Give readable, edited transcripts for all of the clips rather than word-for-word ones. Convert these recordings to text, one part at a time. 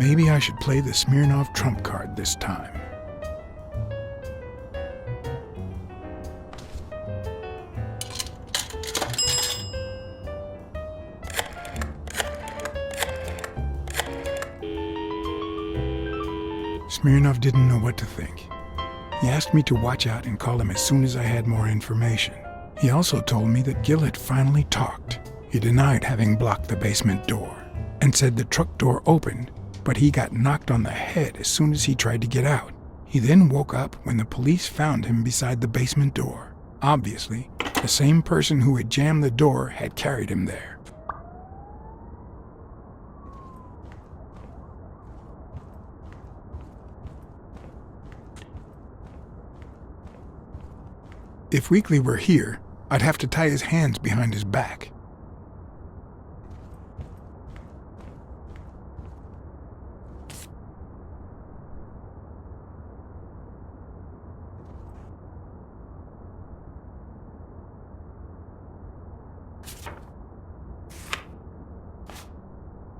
Maybe I should play the Smirnov trump card this time. Smirnov didn't know what to think. He asked me to watch out and call him as soon as I had more information. He also told me that Gil had finally talked. He denied having blocked the basement door and said the truck door opened, but he got knocked on the head as soon as he tried to get out. He then woke up when the police found him beside the basement door. Obviously, the same person who had jammed the door had carried him there. If Weekly were here, I'd have to tie his hands behind his back.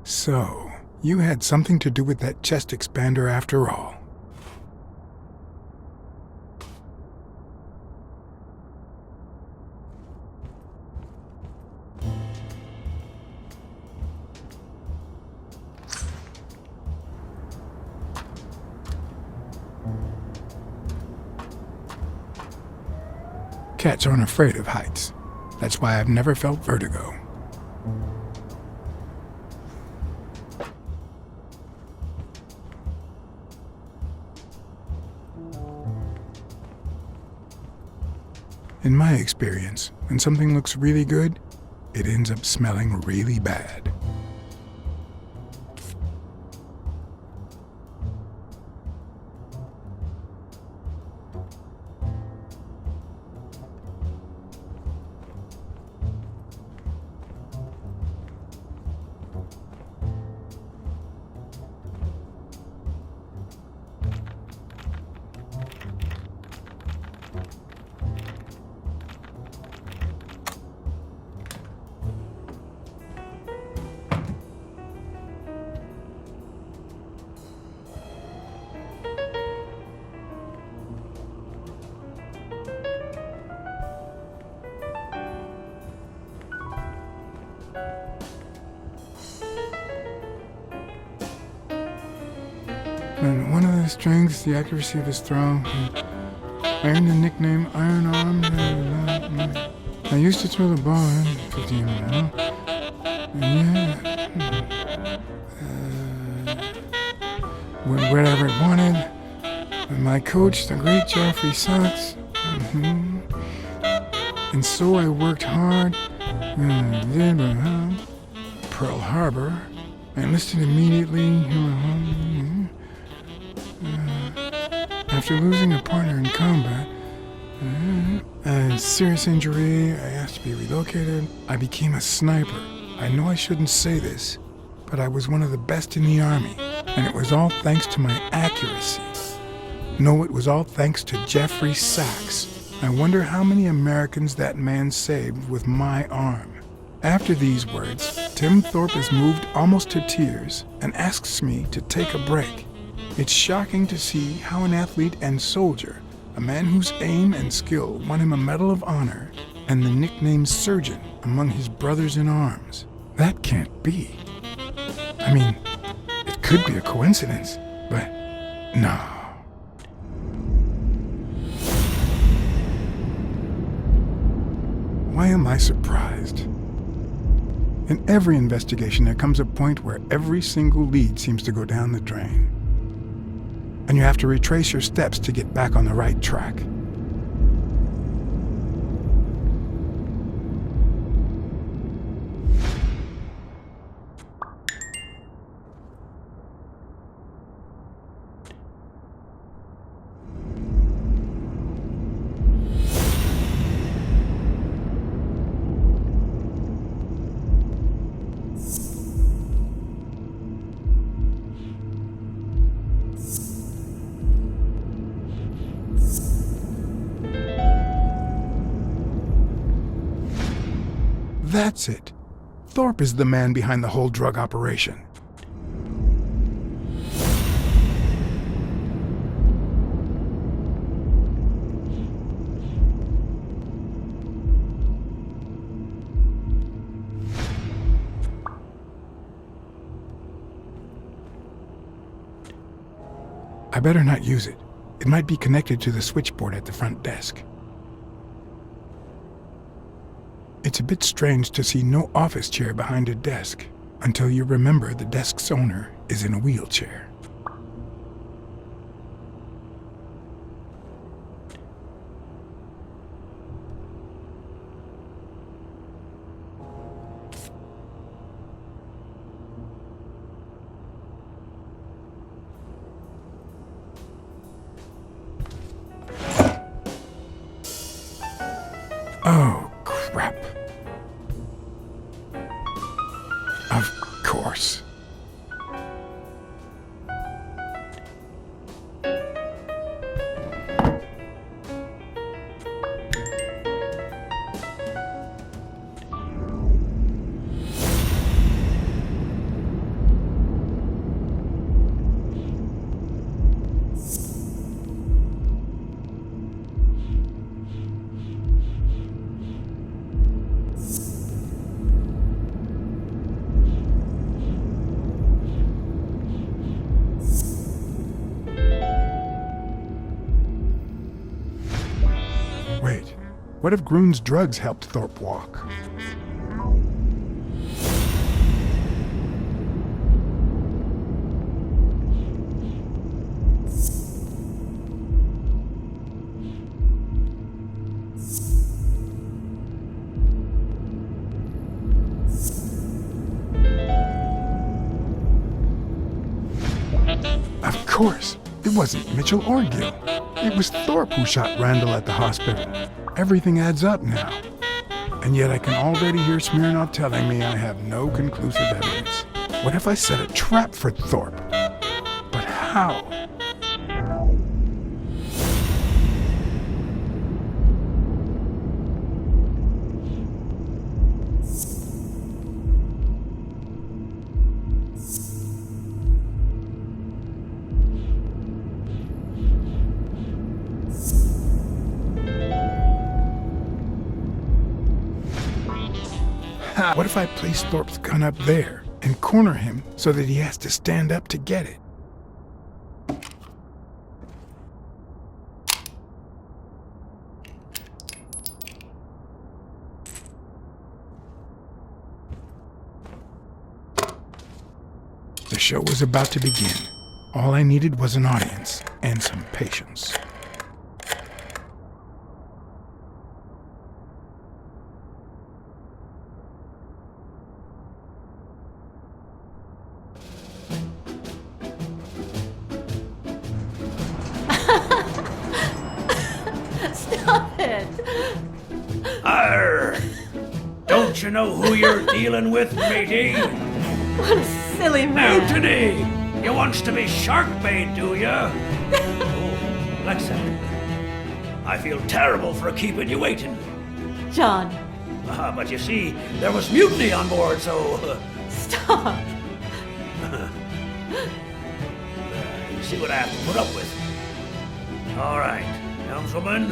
So, you had something to do with that chest expander after all. Cats aren't afraid of heights. That's why I've never felt vertigo. In my experience, when something looks really good, it ends up smelling really bad. And one of the strengths, the accuracy of his throw. I earned the nickname Iron Arm. I used to throw the ball in 15 now. Whatever it wanted. And my coach, the great Geoffrey Sachs. And so I worked hard. Pearl Harbor. I enlisted immediately. After losing a partner in combat, a serious injury, I asked to be relocated. I became a sniper. I know I shouldn't say this, but I was one of the best in the Army, and it was all thanks to my accuracy. No, it was all thanks to Geoffrey Sachs. I wonder how many Americans that man saved with my arm. After these words, Tim Thorpe is moved almost to tears and asks me to take a break. It's shocking to see how an athlete and soldier, a man whose aim and skill won him a Medal of Honor and the nickname Surgeon among his brothers in arms. That can't be. I mean, it could be a coincidence, but no. Why am I surprised? In every investigation, there comes a point where every single lead seems to go down the drain. And you have to retrace your steps to get back on the right track. That's it. Thorpe is the man behind the whole drug operation. I better not use it. It might be connected to the switchboard at the front desk. It's a bit strange to see no office chair behind a desk, until you remember the desk's owner is in a wheelchair. Oh, crap. Of course. Wait, what if Groon's drugs helped Thorpe walk? Of course, it wasn't Mitchell or Gill. It was Thorpe who shot Randall at the hospital. Everything adds up now. And yet I can already hear Smirnoff telling me I have no conclusive evidence. What if I set a trap for Thorpe? But how? What if I place Thorpe's gun up there and corner him so that he has to stand up to get it? The show was about to begin. All I needed was an audience and some patience. Stop it! Arr! Don't you know who you're dealing with, matey? What a silly man! Mutiny! You wants to be shark bait, do ya? Oh, Blacksad. I feel terrible for keeping you waiting. John, But you see, there was mutiny on board, so... stop! You see what I have to put up with. All right, helmswoman,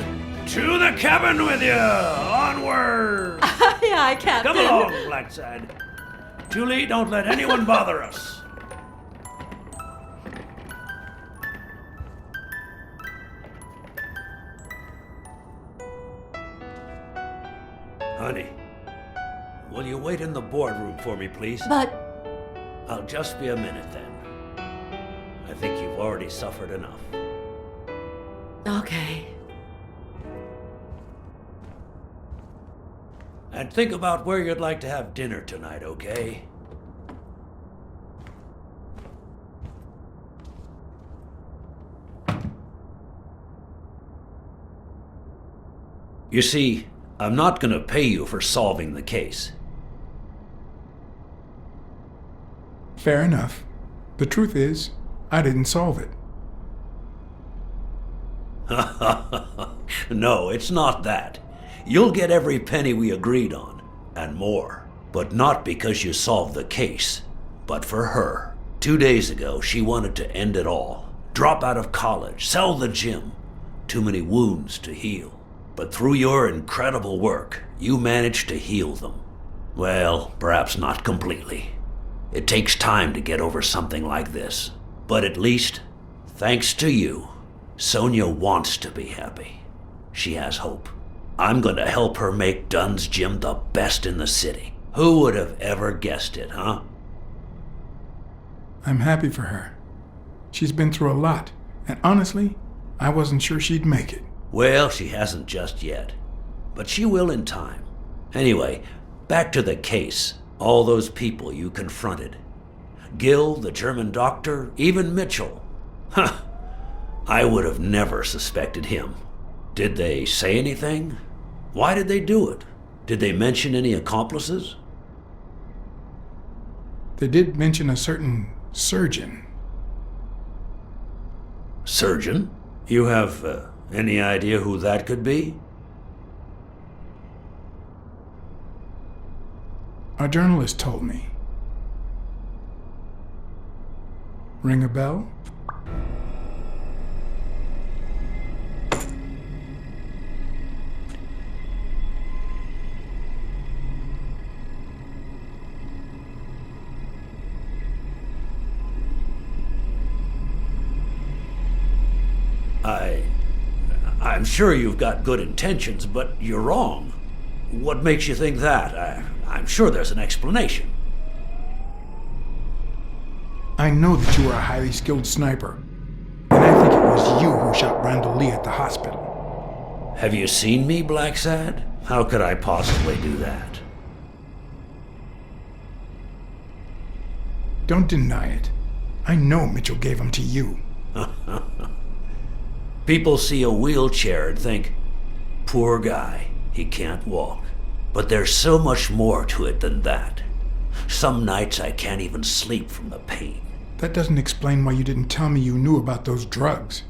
to the cabin with you! Onward! Aye, aye, Captain. Come along, Blacksad. Julie, don't let anyone bother us. Honey, will you wait in the boardroom for me, please? But, I'll just be a minute then. I think you've already suffered enough. okay. And think about where you'd like to have dinner tonight, okay? You see, I'm not gonna pay you for solving the case. Fair enough. The truth is, I didn't solve it. No, it's not that. You'll get every penny we agreed on, and more. But not because you solved the case, but for her. 2 days ago, she wanted to end it all. Drop out of college, sell the gym. Too many wounds to heal. But through your incredible work, you managed to heal them. Well, perhaps not completely. It takes time to get over something like this. But at least, Thanks to you, Sonia wants to be happy. She has hope. I'm going to help her make Dunn's Gym the best in the city. Who would have ever guessed it, huh? I'm happy for her. She's been through a lot, and honestly, I wasn't sure she'd make it. Well, she hasn't just yet, but she will in time. Anyway, back to the case. All those people you confronted. Gill, the German doctor, even Mitchell. Huh. I would have never suspected him. Did they say anything? Why did they do it? Did they mention any accomplices? They did mention a certain surgeon. Surgeon? You have any idea who that could be? A journalist told me. Ring a bell? I'm sure you've got good intentions, but you're wrong. What makes you think that? I'm sure there's an explanation. I know that you are a highly skilled sniper, and I think it was you who shot Randall Lee at the hospital. Have you seen me, Blacksad? How could I possibly do that? Don't deny it. I know Mitchell gave them to you. People see a wheelchair and think, poor guy, he can't walk. But there's so much more to it than that. Some nights I can't even sleep from the pain. That doesn't explain why you didn't tell me you knew about those drugs.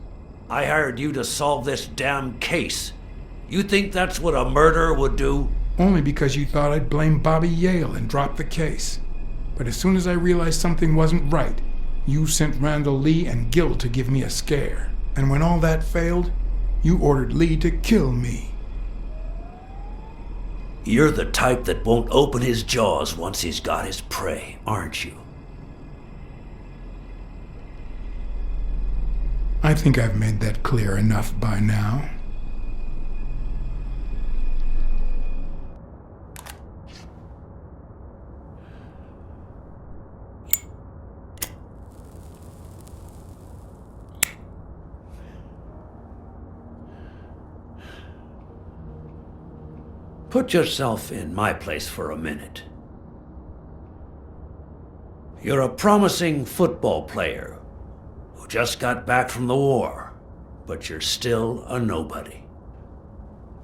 I hired you to solve this damn case. You think that's what a murderer would do? Only because you thought I'd blame Bobby Yale and drop the case. But as soon as I realized something wasn't right, you sent Randall Lee and Gill to give me a scare. And when all that failed, you ordered Lee to kill me. You're the type that won't open his jaws once he's got his prey, aren't you? I think I've made that clear enough by now. Put yourself in my place for a minute. You're a promising football player who just got back from the war, but you're still a nobody.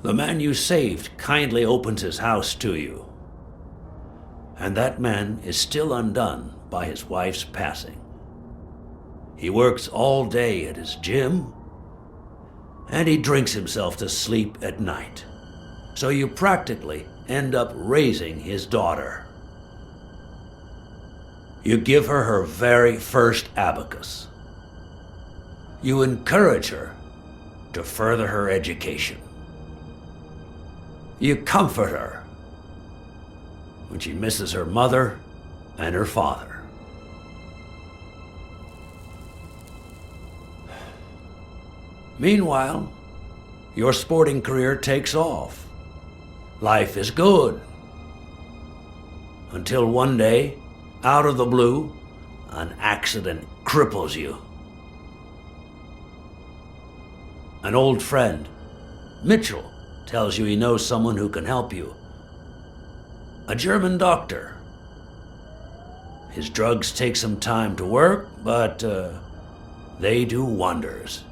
The man you saved kindly opens his house to you, and that man is still undone by his wife's passing. He works all day at his gym, and he drinks himself to sleep at night. So you practically end up raising his daughter. You give her her very first abacus. You encourage her to further her education. You comfort her when she misses her mother and her father. Meanwhile, your sporting career takes off. Life is good. Until one day, out of the blue, an accident cripples you. An old friend, Mitchell, tells you he knows someone who can help you. A German doctor. His drugs take some time to work, but they do wonders.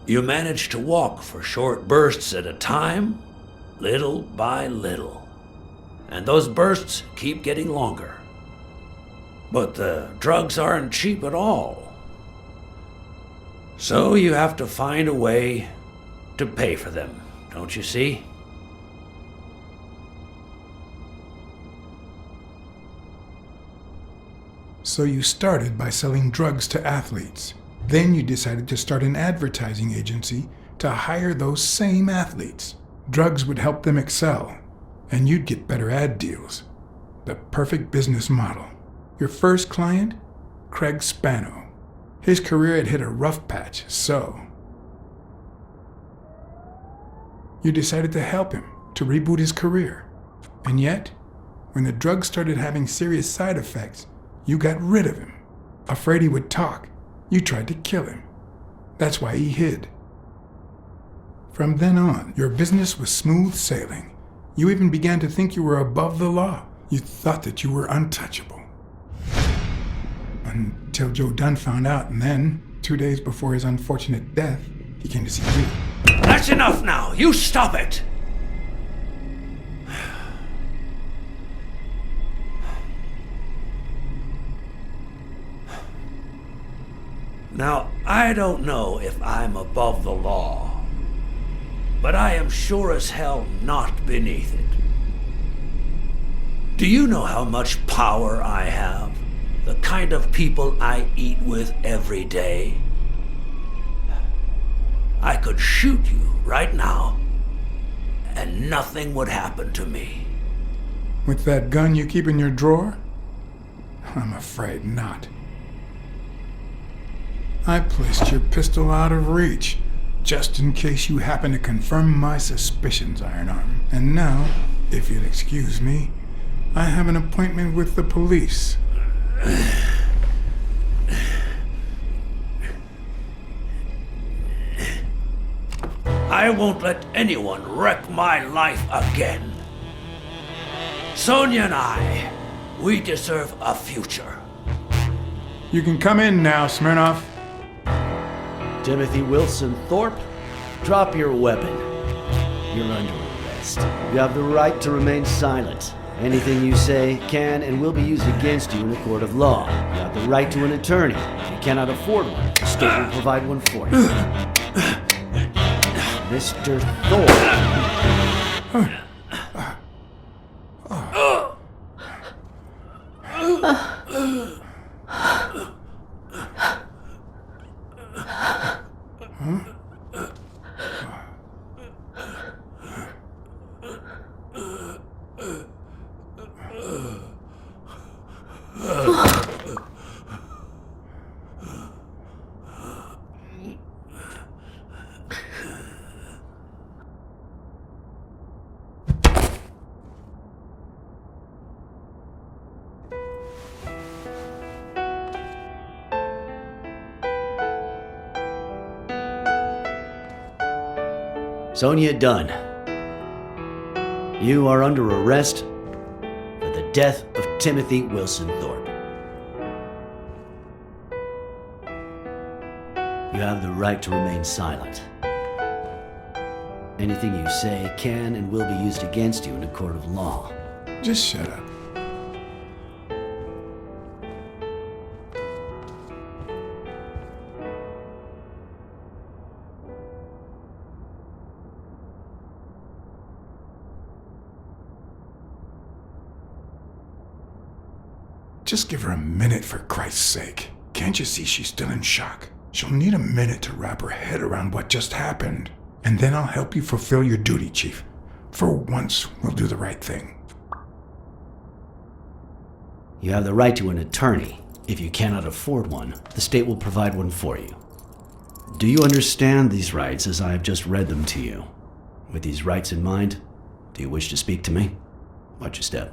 You manage to walk for short bursts at a time, little by little. And those bursts keep getting longer. But the drugs aren't cheap at all. So you have to find a way to pay for them, don't you see? So you started by selling drugs to athletes. Then you decided to start an advertising agency to hire those same athletes. Drugs would help them excel, and you'd get better ad deals. The perfect business model. Your first client? Craig Spano. His career had hit a rough patch, so you decided to help him, to reboot his career. And yet, when the drug started having serious side effects, you got rid of him. Afraid he would talk, you tried to kill him. That's why he hid. From then on, your business was smooth sailing. You even began to think you were above the law. You thought that you were untouchable. Until Joe Dunn found out, and then, 2 days before his unfortunate death, he came to see you. That's enough now! You stop it! Now, I don't know if I'm above the law, but I am sure as hell not beneath it. Do you know how much power I have? The kind of people I eat with every day? I could shoot you right now, and nothing would happen to me. With that gun you keep in your drawer? I'm afraid not. I placed your pistol out of reach, just in case you happen to confirm my suspicions, Iron Arm. And now, if you'll excuse me, I have an appointment with the police. I won't let anyone wreck my life again. Sonia and I, we deserve a future. You can come in now, Smirnoff. Timothy Wilson Thorpe, drop your weapon. You're under arrest. You have the right to remain silent. Anything you say can and will be used against you in a court of law. You have the right to an attorney. If you cannot afford one, the state will provide one for you. Mr. Thorpe. Sonia Dunn, you are under arrest for the death of Timothy Wilson Thorpe. You have the right to remain silent. Anything you say can and will be used against you in a court of law. Just shut up. Just give her a minute, for Christ's sake. Can't you see she's still in shock? She'll need a minute to wrap her head around what just happened. And then I'll help you fulfill your duty, Chief. For once, we'll do the right thing. You have the right to an attorney. If you cannot afford one, the state will provide one for you. Do you understand these rights as I have just read them to you? With these rights in mind, do you wish to speak to me? Watch your step.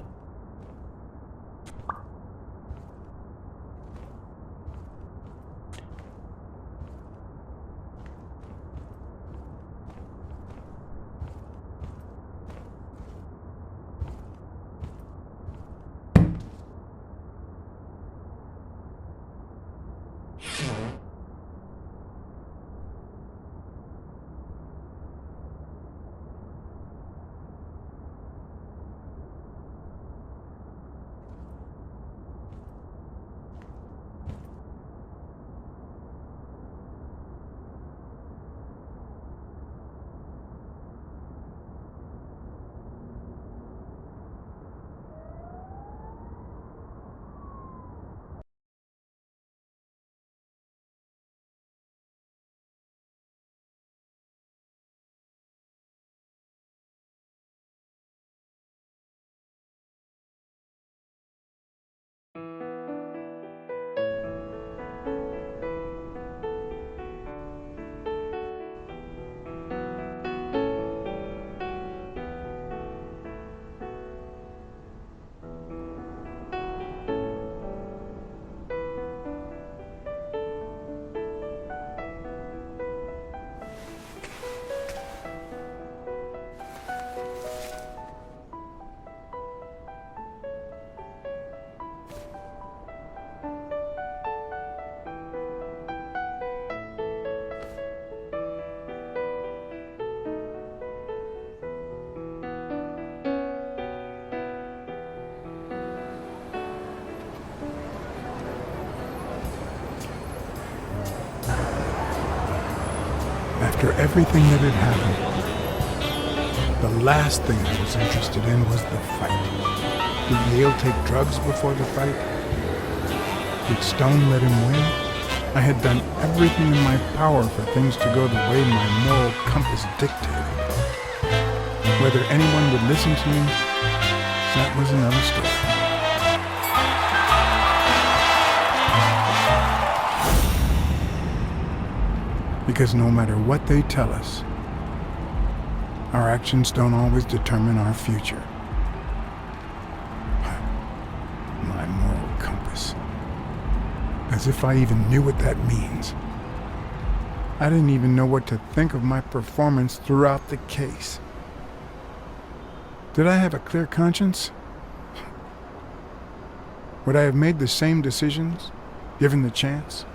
After everything that had happened, the last thing I was interested in was the fight. Did Yale take drugs before the fight? Did Stone let him win? I had done everything in my power for things to go the way my moral compass dictated. Whether anyone would listen to me, that was another story. Because no matter what they tell us, our actions don't always determine our future. My moral compass. As if I even knew what that means. I didn't even know what to think of my performance throughout the case. Did I have a clear conscience? Would I have made the same decisions, given the chance?